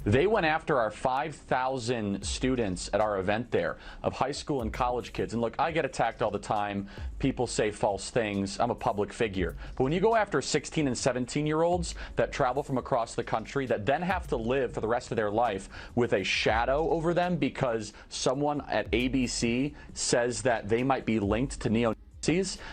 They went after our 5,000 students at our event there of high school and college kids. And look, I get attacked all the time. People say false things. I'm a public figure. But when you go after 16 and 17-year-olds that travel from across the country that then have to live for the rest of their life with a shadow over them because someone at ABC says that they might be linked to neo-Nazis.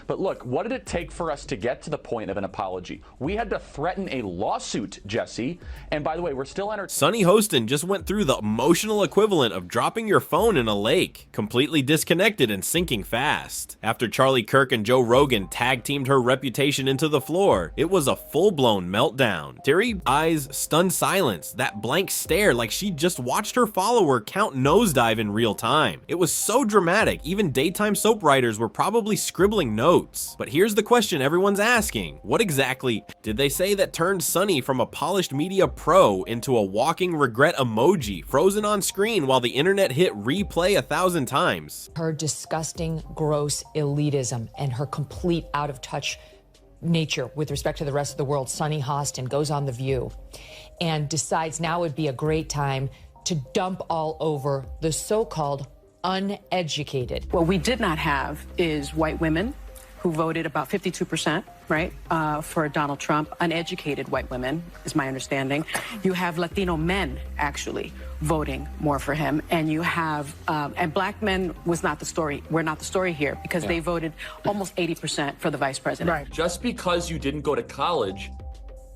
But look, what did it take for us to get to the point of an apology? We had to threaten a lawsuit, Jesse. And by the way, we're still Sunny Hostin just went through the emotional equivalent of dropping your phone in a lake, completely disconnected and sinking fast. After Charlie Kirk and Joe Rogan tag-teamed her reputation into the floor, it was a full-blown meltdown. Teary eyes, stunned silence, that blank stare like she just watched her follower count nosedive in real time. It was so dramatic, even daytime soap writers were probably scribbling notes. But here's the question everyone's asking. What exactly did they say that turned Sunny from a polished media pro into a walking regret emoji frozen on screen while the internet hit replay 1,000 times? Her disgusting, gross elitism and her complete out-of-touch nature with respect to the rest of the world. Sunny Hostin goes on The View and decides now would be a great time to dump all over the so-called uneducated. What we did not have is white women who voted about 52%, right, for Donald Trump. Uneducated white women, is my understanding. You have Latino men, actually, voting more for him. And you have, and black men was not the story. We're not the story here because they voted almost 80% for the vice president. Right. Just because you didn't go to college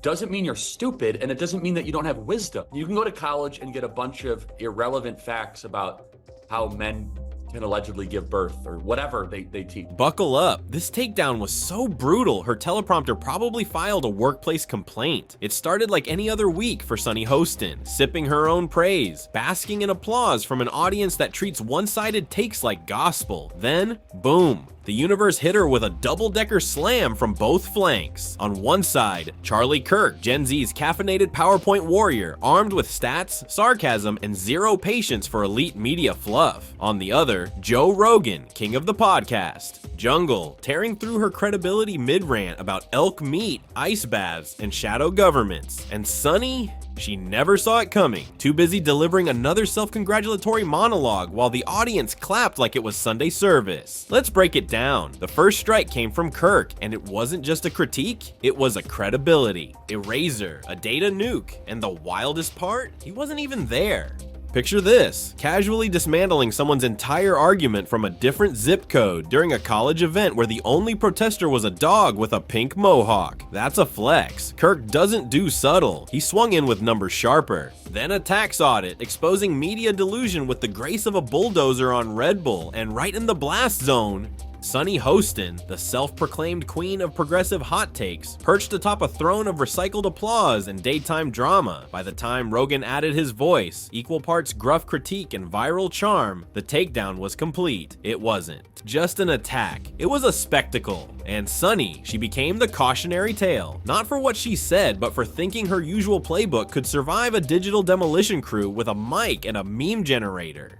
doesn't mean you're stupid, and it doesn't mean that you don't have wisdom. You can go to college and get a bunch of irrelevant facts about how men can allegedly give birth or whatever they teach. Buckle up. This takedown was so brutal, her teleprompter probably filed a workplace complaint. It started like any other week for Sunny Hostin, sipping her own praise, basking in applause from an audience that treats one-sided takes like gospel. Then, boom. The universe hit her with a double-decker slam from both flanks. On one side, Charlie Kirk, Gen Z's caffeinated PowerPoint warrior, armed with stats, sarcasm, and zero patience for elite media fluff. On the other, Joe Rogan, king of the podcast. Jungle, tearing through her credibility mid-rant about elk meat, ice baths, and shadow governments. And Sunny? She never saw it coming, too busy delivering another self-congratulatory monologue while the audience clapped like it was Sunday service. Let's break it down. The first strike came from Kirk, and it wasn't just a critique, it was a credibility eraser, a data nuke, and the wildest part, he wasn't even there. Picture this, casually dismantling someone's entire argument from a different zip code during a college event where the only protester was a dog with a pink mohawk. That's a flex. Kirk doesn't do subtle. He swung in with numbers sharper. Then a tax audit, exposing media delusion with the grace of a bulldozer on Red Bull, and right in the blast zone, Sunny Hostin, the self-proclaimed queen of progressive hot takes, perched atop a throne of recycled applause and daytime drama. By the time Rogan added his voice, equal parts gruff critique and viral charm, the takedown was complete. It wasn't just an attack, it was a spectacle. And Sunny, she became the cautionary tale, not for what she said, but for thinking her usual playbook could survive a digital demolition crew with a mic and a meme generator.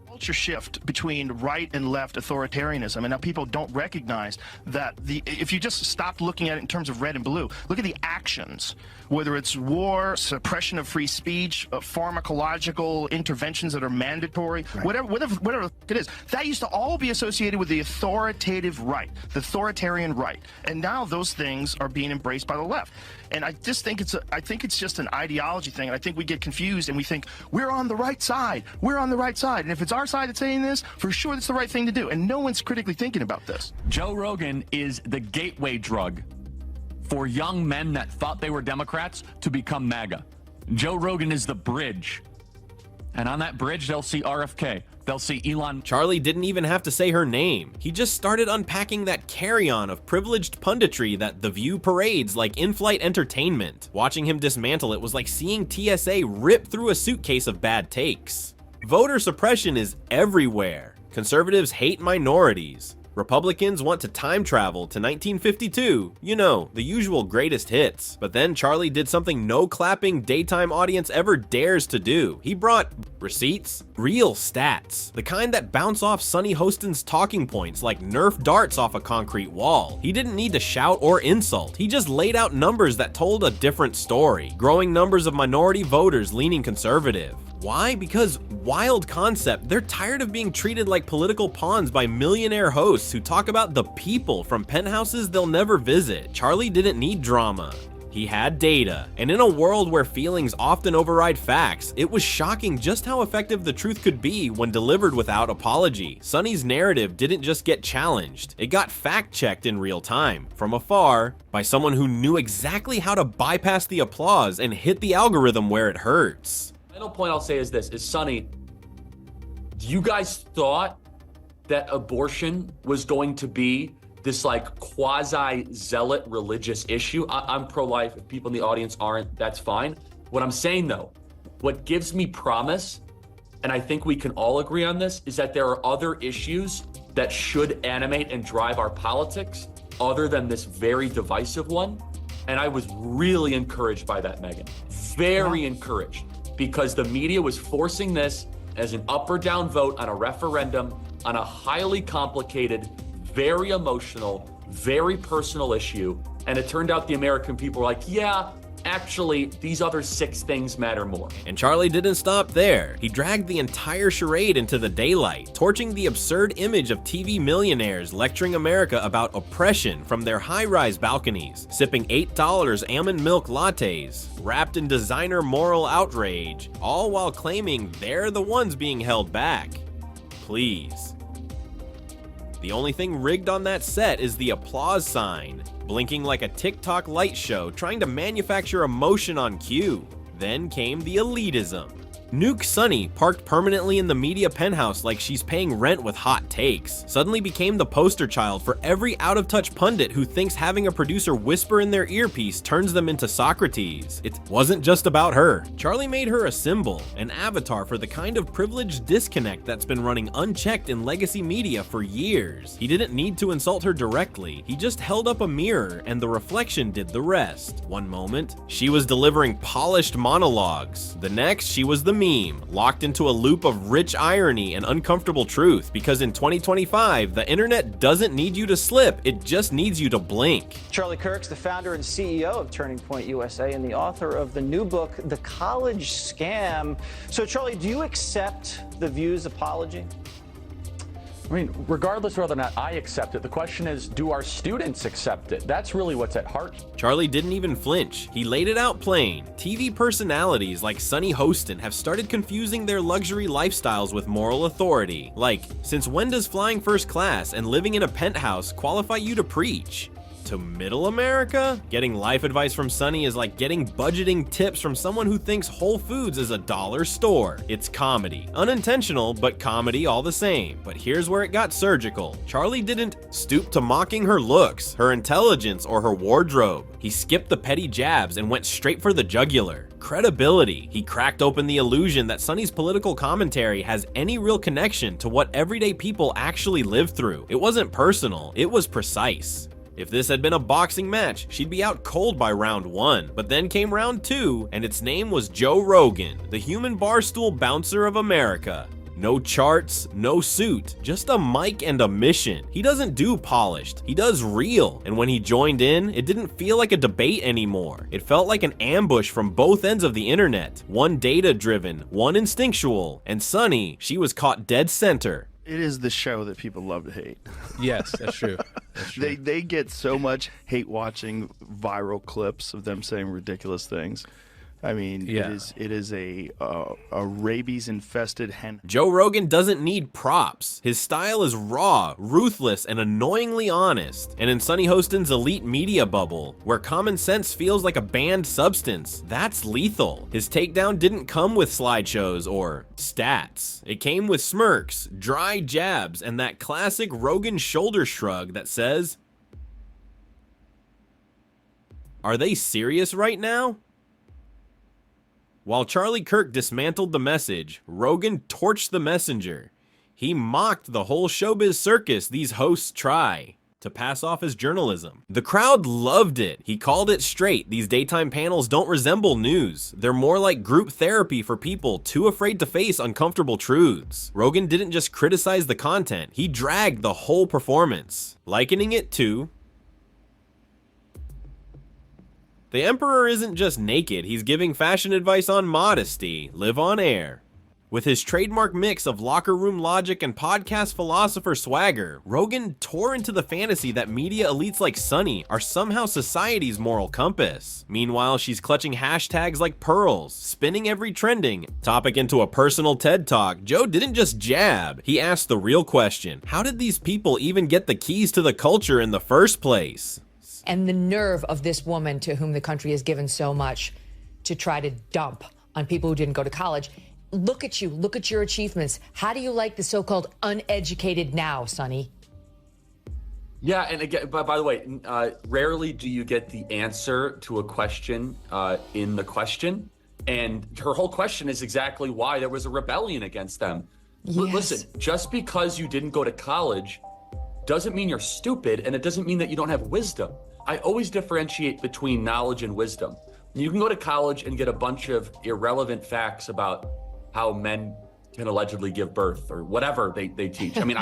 Culture shift between right and left authoritarianism, and now people don't recognize that if you just stop looking at it in terms of red and blue, look at the actions, whether it's war, suppression of free speech, pharmacological interventions that are mandatory, whatever it is, that used to all be associated with the authoritative right, the authoritarian right, and now those things are being embraced by the left. And I just think it's just an ideology thing, and I think we get confused and we think we're on the right side, and if it's our side that's saying this, for sure that's the right thing to do, and no one's critically thinking about this. Joe Rogan is the gateway drug for young men that thought they were Democrats to become MAGA. Joe Rogan is the bridge, and on that bridge they'll see RFK. They'll see Elon. Charlie didn't even have to say her name. He just started unpacking that carry-on of privileged punditry that The View parades like in-flight entertainment. Watching him dismantle it was like seeing TSA rip through a suitcase of bad takes. Voter suppression is everywhere. Conservatives hate minorities. Republicans want to time travel to 1952, you know, the usual greatest hits. But then Charlie did something no clapping daytime audience ever dares to do. He brought receipts, real stats, the kind that bounce off Sunny Hostin's talking points like Nerf darts off a concrete wall. He didn't need to shout or insult, he just laid out numbers that told a different story. Growing numbers of minority voters leaning conservative. Why? Because wild concept, they're tired of being treated like political pawns by millionaire hosts who talk about the people from penthouses they'll never visit. Charlie didn't need drama. He had data, and in a world where feelings often override facts, it was shocking just how effective the truth could be when delivered without apology. Sunny's narrative didn't just get challenged, it got fact-checked in real time, from afar, by someone who knew exactly how to bypass the applause and hit the algorithm where it hurts. Final point I'll say is this, is Sunny, you guys thought that abortion was going to be this like quasi-zealot religious issue? I'm pro-life. If people in the audience aren't, that's fine. What I'm saying though, what gives me promise, and I think we can all agree on this, is that there are other issues that should animate and drive our politics other than this very divisive one. And I was really encouraged by that, Megan. Very encouraged. Because the media was forcing this as an up or down vote on a referendum on a highly complicated, very emotional, very personal issue. And it turned out the American people were like, yeah, actually, these other 6 things matter more. And Charlie didn't stop there. He dragged the entire charade into the daylight, torching the absurd image of TV millionaires lecturing America about oppression from their high-rise balconies, sipping $8 almond milk lattes, wrapped in designer moral outrage, all while claiming they're the ones being held back. Please. The only thing rigged on that set is the applause sign, blinking like a TikTok light show trying to manufacture emotion on cue. Then came the elitism. Nuke Sunny, parked permanently in the media penthouse like she's paying rent with hot takes, suddenly became the poster child for every out-of-touch pundit who thinks having a producer whisper in their earpiece turns them into Socrates. It wasn't just about her. Charlie made her a symbol, an avatar for the kind of privileged disconnect that's been running unchecked in legacy media for years. He didn't need to insult her directly, he just held up a mirror and the reflection did the rest. One moment, she was delivering polished monologues. The next, she was the meme, locked into a loop of rich irony and uncomfortable truth, because in 2025, the internet doesn't need you to slip, it just needs you to blink. Charlie Kirk's the founder and CEO of Turning Point USA and the author of the new book, The College Scam. So Charlie, do you accept the View's apology? I mean, regardless of whether or not I accept it, the question is, do our students accept it? That's really what's at heart. Charlie didn't even flinch. He laid it out plain. TV personalities like Sunny Hostin have started confusing their luxury lifestyles with moral authority. Like, since when does flying first class and living in a penthouse qualify you to preach? To middle America? Getting life advice from Sunny is like getting budgeting tips from someone who thinks Whole Foods is a dollar store. It's comedy. Unintentional, but comedy all the same. But here's where it got surgical. Charlie didn't stoop to mocking her looks, her intelligence, or her wardrobe. He skipped the petty jabs and went straight for the jugular. Credibility. He cracked open the illusion that Sunny's political commentary has any real connection to what everyday people actually live through. It wasn't personal, it was precise. If this had been a boxing match, she'd be out cold by round 1. But then came round 2, and its name was Joe Rogan, the human barstool bouncer of America. No charts, no suit, just a mic and a mission. He doesn't do polished, he does real. And when he joined in, it didn't feel like a debate anymore. It felt like an ambush from both ends of the internet. One data-driven, one instinctual. And Sunny, she was caught dead center. It is the show that people love to hate. Yes, that's true. That's true. They get so much hate watching viral clips of them saying ridiculous things. I mean, Yeah. it is a rabies-infested hen. Joe Rogan doesn't need props. His style is raw, ruthless, and annoyingly honest. And in Sunny Hostin's elite media bubble, where common sense feels like a banned substance, that's lethal. His takedown didn't come with slideshows or stats. It came with smirks, dry jabs, and that classic Rogan shoulder shrug that says, "Are they serious right now?" While Charlie Kirk dismantled the message, Rogan torched the messenger. He mocked the whole showbiz circus these hosts try to pass off as journalism. The crowd loved it. He called it straight. These daytime panels don't resemble news. They're more like group therapy for people too afraid to face uncomfortable truths. Rogan didn't just criticize the content, he dragged the whole performance, likening it to the Emperor isn't just naked, he's giving fashion advice on modesty, live on air. With his trademark mix of locker room logic and podcast philosopher swagger, Rogan tore into the fantasy that media elites like Sunny are somehow society's moral compass. Meanwhile, she's clutching hashtags like pearls, spinning every trending topic into a personal TED Talk. Joe didn't just jab, he asked the real question: how did these people even get the keys to the culture in the first place? And the nerve of this woman to whom the country has given so much to try to dump on people who didn't go to college. Look at you. Look at your achievements. How do you like the so-called uneducated now, Sunny? Yeah, and again, by the way, rarely do you get the answer to a question in the question. And her whole question is exactly why there was a rebellion against them. Yes. Listen, just because you didn't go to college doesn't mean you're stupid, and it doesn't mean that you don't have wisdom. I always differentiate between knowledge and wisdom. You can go to college and get a bunch of irrelevant facts about how men can allegedly give birth or whatever they teach. I mean,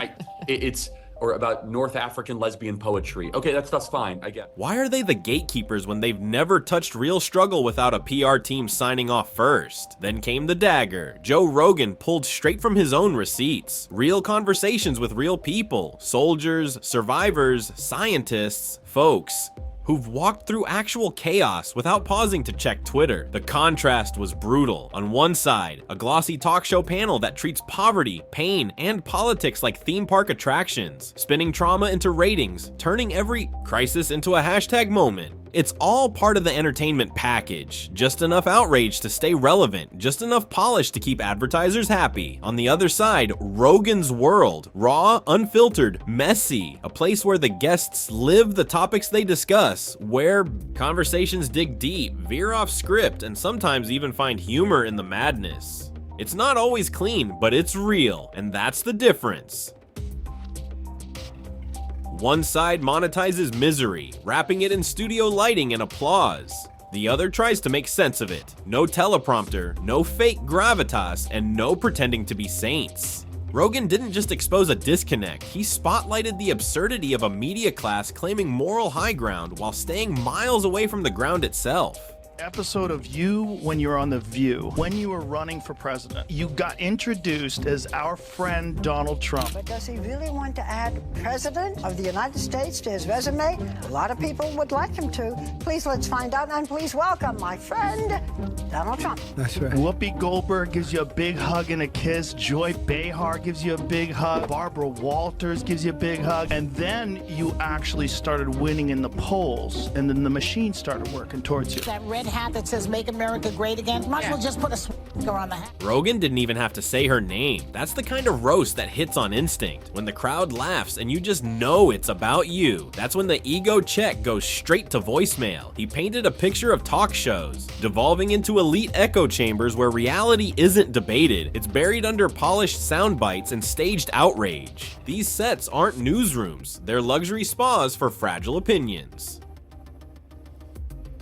it's or about North African lesbian poetry. Okay, that's fine, I get. Why are they the gatekeepers when they've never touched real struggle without a PR team signing off first? Then came the dagger. Joe Rogan pulled straight from his own receipts. Real conversations with real people, soldiers, survivors, scientists, folks who've walked through actual chaos without pausing to check Twitter. The contrast was brutal. On one side, a glossy talk show panel that treats poverty, pain, and politics like theme park attractions, spinning trauma into ratings, turning every crisis into a hashtag moment. It's all part of the entertainment package. Just enough outrage to stay relevant, just enough polish to keep advertisers happy. On the other side, Rogan's world. Raw, unfiltered, messy. A place where the guests live the topics they discuss, where conversations dig deep, veer off script, and sometimes even find humor in the madness. It's not always clean, but it's real, and that's the difference. One side monetizes misery, wrapping it in studio lighting and applause. The other tries to make sense of it. No teleprompter, no fake gravitas, and no pretending to be saints. Rogan didn't just expose a disconnect, he spotlighted the absurdity of a media class claiming moral high ground while staying miles away from the ground itself. Episode of you when you're on The View, when you were running for president. You got introduced as our friend Donald Trump. But does he really want to add President of the United States to his resume? A lot of people would like him to. Please let's find out, and please welcome my friend, Donald Trump. That's right. Whoopi Goldberg gives you a big hug and a kiss. Joy Behar gives you a big hug. Barbara Walters gives you a big hug. And then you actually started winning in the polls, and then the machine started working towards you. That red hat that says "Make America Great Again." Might as well just put a swastika on the hat. Rogan didn't even have to say her name. That's the kind of roast that hits on instinct. When the crowd laughs and you just know it's about you. That's when the ego check goes straight to voicemail. He painted a picture of talk shows, devolving into elite echo chambers where reality isn't debated. It's buried under polished sound bites and staged outrage. These sets aren't newsrooms. They're luxury spas for fragile opinions.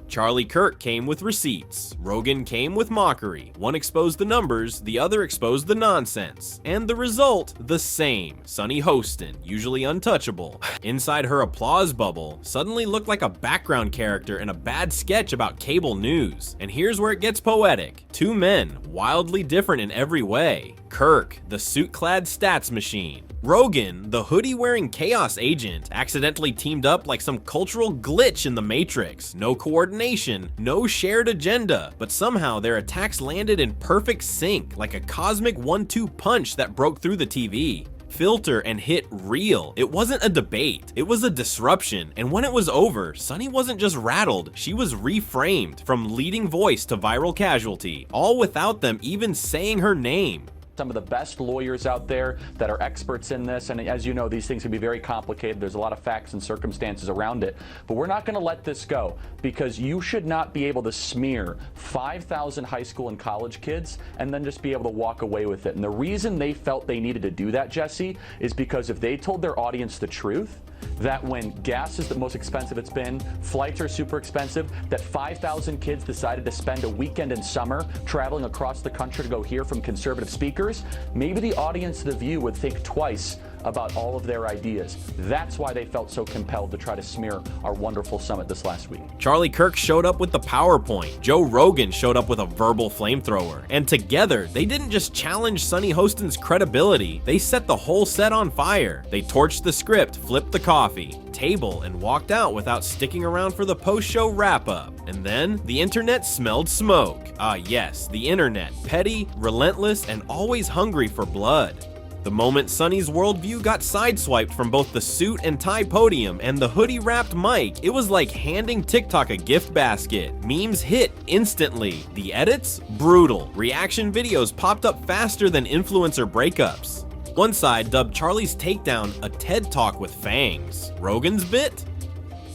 Charlie Kirk came with receipts. Rogan came with mockery. One exposed the numbers, the other exposed the nonsense. And the result, the same. Sunny Hostin, usually untouchable, inside her applause bubble, suddenly looked like a background character in a bad sketch about cable news. And here's where it gets poetic. Two men, wildly different in every way. Kirk, the suit-clad stats machine. Rogan, the hoodie-wearing chaos agent, accidentally teamed up like some cultural glitch in the Matrix. No coordination, no shared agenda, but somehow their attacks landed in perfect sync, like a cosmic 1-2 punch that broke through the TV. Filter and hit real. It wasn't a debate, it was a disruption, and when it was over, Sunny wasn't just rattled, she was reframed from leading voice to viral casualty, all without them even saying her name. some of the best lawyers out there that are experts in this. And as you know, these things can be very complicated. There's a lot of facts and circumstances around it. But we're not going to let this go, because you should not be able to smear 5,000 high school and college kids and then just be able to walk away with it. And the reason they felt they needed to do that, Jesse, is because if they told their audience the truth, that when gas is the most expensive it's been, flights are super expensive, that 5,000 kids decided to spend a weekend in summer traveling across the country to go hear from conservative speakers, maybe the audience, The View, would think twice about all of their ideas. That's why they felt so compelled to try to smear our wonderful summit this last week. Charlie Kirk showed up with the PowerPoint. Joe Rogan showed up with a verbal flamethrower. And together, they didn't just challenge Sunny Hostin's credibility, they set the whole set on fire. They torched the script, flipped the coffee table, and walked out without sticking around for the post-show wrap-up. And then, the internet smelled smoke. Ah yes, the internet, petty, relentless, and always hungry for blood. The moment Sunny's worldview got sideswiped from both the suit and tie podium and the hoodie-wrapped mic, it was like handing TikTok a gift basket. Memes hit instantly. The edits? Brutal. Reaction videos popped up faster than influencer breakups. One side dubbed Charlie's takedown a TED Talk with fangs. Rogan's bit?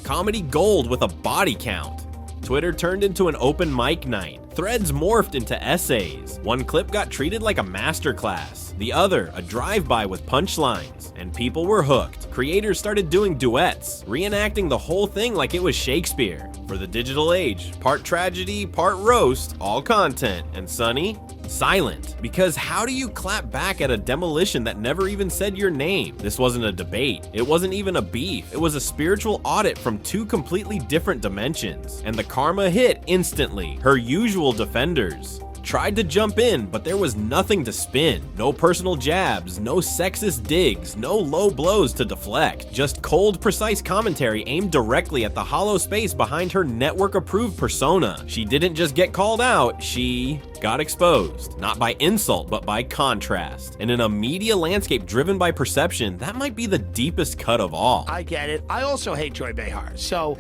Comedy gold with a body count. Twitter turned into an open mic night. Threads morphed into essays. One clip got treated like a masterclass. The other, a drive-by with punchlines. And people were hooked. Creators started doing duets, reenacting the whole thing like it was Shakespeare. For the digital age, part tragedy, part roast, all content. And Sunny? Silent. Because how do you clap back at a demolition that never even said your name? This wasn't a debate. It wasn't even a beef. It was a spiritual audit from two completely different dimensions. And the karma hit instantly. Her usual defenders tried to jump in, but there was nothing to spin. No personal jabs, no sexist digs, no low blows to deflect. Just cold, precise commentary aimed directly at the hollow space behind her network-approved persona. She didn't just get called out, she got exposed. Not by insult, but by contrast. And in a media landscape driven by perception, that might be the deepest cut of all. I get it. I also hate Joy Behar, so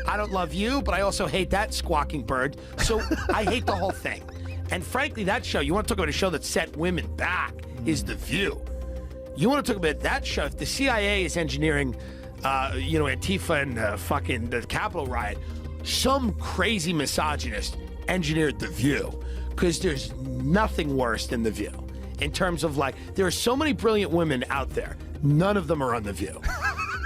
I don't love you, but I also hate that squawking bird, so I hate the whole thing. And frankly, that show, you want to talk about a show that set women back, is The View. You want to talk about that show, if the CIA is engineering, Antifa and fucking the Capitol riot, some crazy misogynist engineered The View, because there's nothing worse than The View. In terms of there are so many brilliant women out there, none of them are on The View.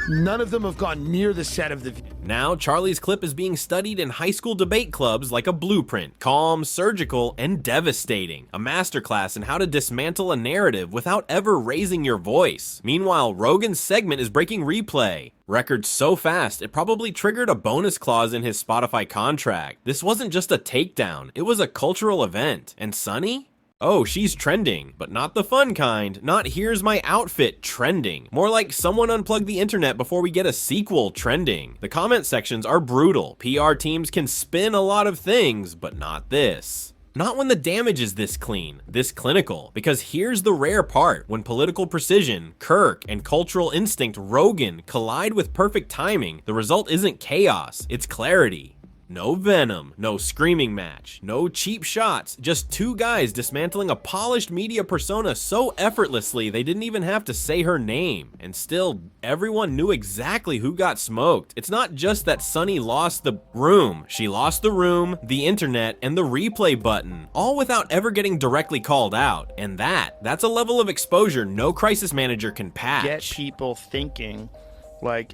None of them have gone near the set of The View. Now, Charlie's clip is being studied in high school debate clubs like a blueprint, calm, surgical, and devastating. A masterclass in how to dismantle a narrative without ever raising your voice. Meanwhile, Rogan's segment is breaking replay. Records so fast, it probably triggered a bonus clause in his Spotify contract. This wasn't just a takedown, it was a cultural event. And Sunny? Oh, she's trending, but not the fun kind. Not here's my outfit trending. More like someone unplugged the internet before we get a sequel trending. The comment sections are brutal. PR teams can spin a lot of things, but not this. Not when the damage is this clean, this clinical. Because here's the rare part. When political precision, Kirk, and cultural instinct, Rogan, collide with perfect timing, the result isn't chaos, it's clarity. No venom, no screaming match, no cheap shots, just two guys dismantling a polished media persona so effortlessly they didn't even have to say her name. And still, everyone knew exactly who got smoked. It's not just that Sunny lost the room. She lost the room, the internet, and the replay button, all without ever getting directly called out. And that's a level of exposure no crisis manager can patch. Get people thinking,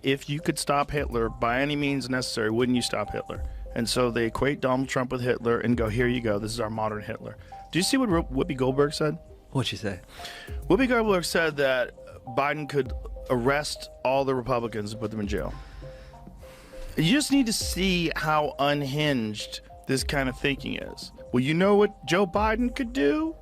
if you could stop Hitler by any means necessary, wouldn't you stop Hitler? And so they equate Donald Trump with Hitler and go, here you go, this is our modern Hitler. Do you see what Whoopi Goldberg said? What'd she say? Whoopi Goldberg said that Biden could arrest all the Republicans and put them in jail. You just need to see how unhinged this kind of thinking is. Well, you know what Joe Biden could do?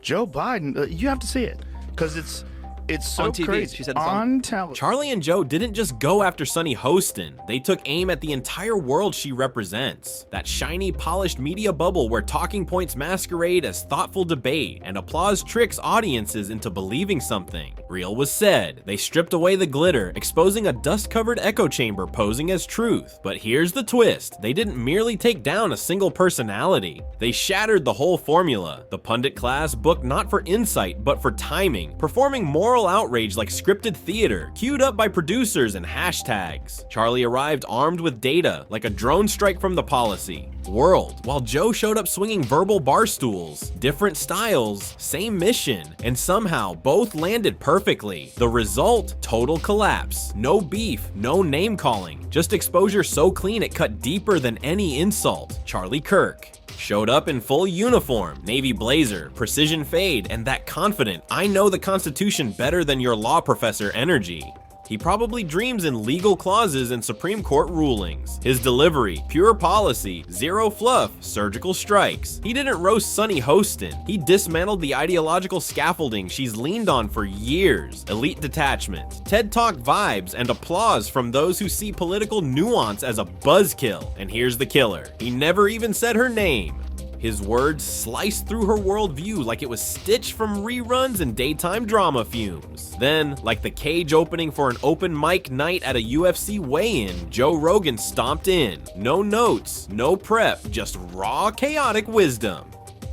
Joe Biden, you have to see it, because It's so on TV. crazy. She said it's on television. Charlie and Joe didn't just go after Sunny Hostin. They took aim at the entire world she represents. That shiny, polished media bubble where talking points masquerade as thoughtful debate and applause tricks audiences into believing something real was said. They stripped away the glitter, exposing a dust-covered echo chamber posing as truth. But here's the twist. They didn't merely take down a single personality. They shattered the whole formula. The pundit class booked not for insight, but for timing, performing moral outrage like scripted theater, queued up by producers and hashtags. Charlie arrived armed with data, like a drone strike from the policy world, while Joe showed up swinging verbal bar stools. Different styles, same mission, and somehow both landed perfectly. The result? Total collapse. No beef, no name calling, just exposure so clean it cut deeper than any insult. Charlie Kirk showed up in full uniform, navy blazer, precision fade, and that confident, I know the Constitution better than your law professor energy. He probably dreams in legal clauses and Supreme Court rulings. His delivery, pure policy, zero fluff, surgical strikes. He didn't roast Sunny Hostin. He dismantled the ideological scaffolding she's leaned on for years. Elite detachment, TED Talk vibes, and applause from those who see political nuance as a buzzkill. And here's the killer. He never even said her name. His words sliced through her worldview like it was stitched from reruns and daytime drama fumes. Then, like the cage opening for an open mic night at a UFC weigh-in, Joe Rogan stomped in. No notes, no prep, just raw, chaotic wisdom.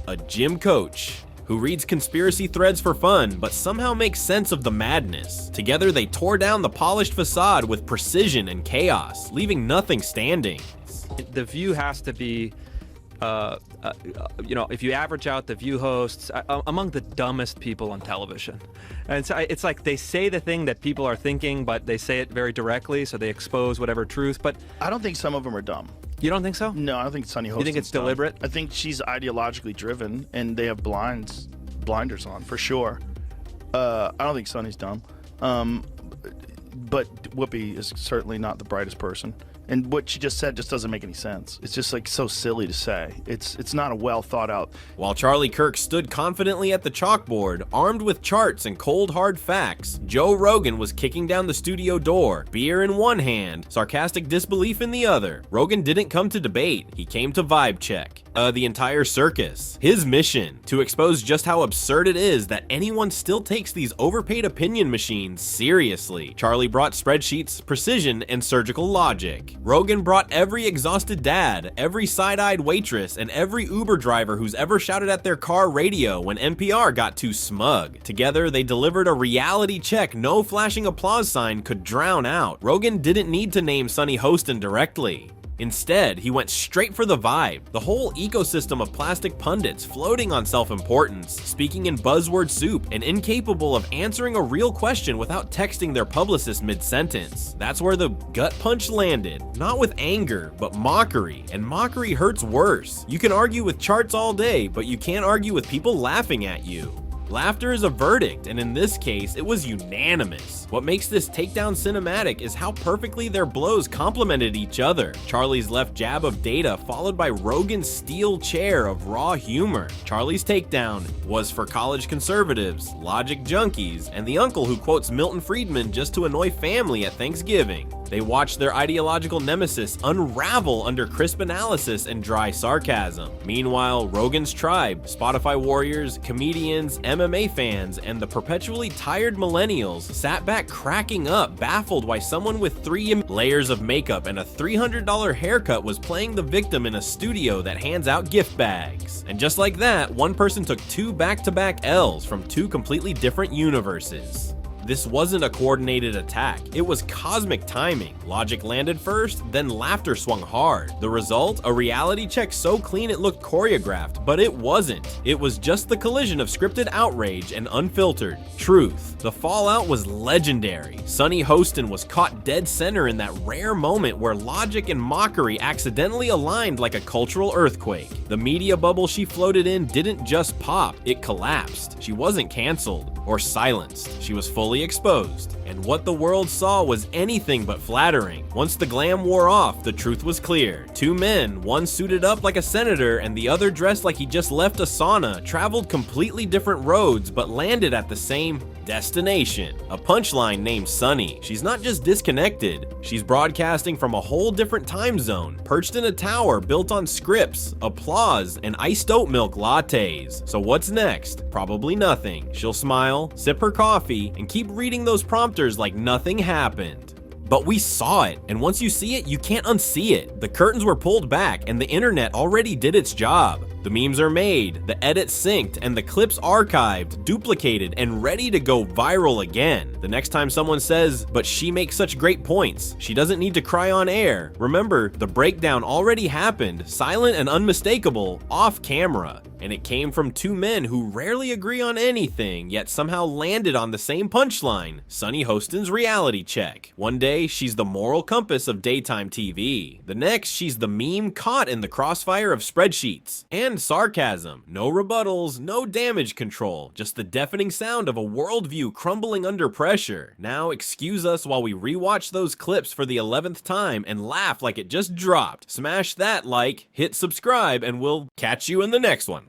A gym coach who reads conspiracy threads for fun, but somehow makes sense of the madness. Together, they tore down the polished facade with precision and chaos, leaving nothing standing. The View has to be, you know, if you average out the View hosts, among the dumbest people on television. And so it's like they say the thing that people are thinking, but they say it very directly, so they expose whatever truth. But I don't think some of them are dumb. You don't think so? No, I don't think Sunny Hostin. You think it's deliberate? I think she's ideologically driven, and they have blinders on for sure. I don't think Sunny's dumb, but Whoopi is certainly not the brightest person. And what she just said just doesn't make any sense. It's just like so silly to say. It's not a well thought out. While Charlie Kirk stood confidently at the chalkboard, armed with charts and cold hard facts, Joe Rogan was kicking down the studio door, beer in one hand, sarcastic disbelief in the other. Rogan didn't come to debate, he came to vibe check. The entire circus. His mission, to expose just how absurd it is that anyone still takes these overpaid opinion machines seriously. Charlie brought spreadsheets, precision, and surgical logic. Rogan brought every exhausted dad, every side-eyed waitress, and every Uber driver who's ever shouted at their car radio when NPR got too smug. Together, they delivered a reality check no flashing applause sign could drown out. Rogan didn't need to name Sunny Hostin directly. Instead, he went straight for the vibe. The whole ecosystem of plastic pundits floating on self-importance, speaking in buzzword soup, and incapable of answering a real question without texting their publicist mid-sentence. That's where the gut punch landed. Not with anger, but mockery. And mockery hurts worse. You can argue with charts all day, but you can't argue with people laughing at you. Laughter is a verdict, and in this case, it was unanimous. What makes this takedown cinematic is how perfectly their blows complemented each other. Charlie's left jab of data followed by Rogan's steel chair of raw humor. Charlie's takedown was for college conservatives, logic junkies, and the uncle who quotes Milton Friedman just to annoy family at Thanksgiving. They watched their ideological nemesis unravel under crisp analysis and dry sarcasm. Meanwhile, Rogan's tribe, Spotify warriors, comedians, MMA fans, and the perpetually tired millennials sat back cracking up, baffled why someone with 3 layers of makeup and a $300 haircut was playing the victim in a studio that hands out gift bags. And just like that, one person took 2 back-to-back L's from 2 completely different universes. This wasn't a coordinated attack, it was cosmic timing. Logic landed first, then laughter swung hard. The result? A reality check so clean it looked choreographed, but it wasn't. It was just the collision of scripted outrage and unfiltered truth. The fallout was legendary. Sunny Hostin was caught dead center in that rare moment where logic and mockery accidentally aligned like a cultural earthquake. The media bubble she floated in didn't just pop, it collapsed. She wasn't canceled. or silenced. She was fully exposed, and what the world saw was anything but flattering. Once the glam wore off, the truth was clear. Two men, one suited up like a senator and the other dressed like he just left a sauna, traveled completely different roads but landed at the same destination. A punchline named Sunny. She's not just disconnected, she's broadcasting from a whole different time zone, perched in a tower built on scripts, applause, and iced oat milk lattes. So what's next? Probably nothing. She'll smile, sip her coffee, and keep reading those prompters like nothing happened. But we saw it, and once you see it, you can't unsee it. The curtains were pulled back, and the internet already did its job. The memes are made, the edits synced, and the clips archived, duplicated, and ready to go viral again. The next time someone says, "But she makes such great points, she doesn't need to cry on air," remember, the breakdown already happened, silent and unmistakable, off camera. And it came from two men who rarely agree on anything, yet somehow landed on the same punchline: Sunny Hostin's reality check. One day, she's the moral compass of daytime TV. The next, she's the meme caught in the crossfire of spreadsheets and sarcasm. No rebuttals, no damage control, just the deafening sound of a worldview crumbling under pressure. Now, excuse us while we rewatch those clips for the 11th time and laugh like it just dropped. Smash that like, hit subscribe, and we'll catch you in the next one.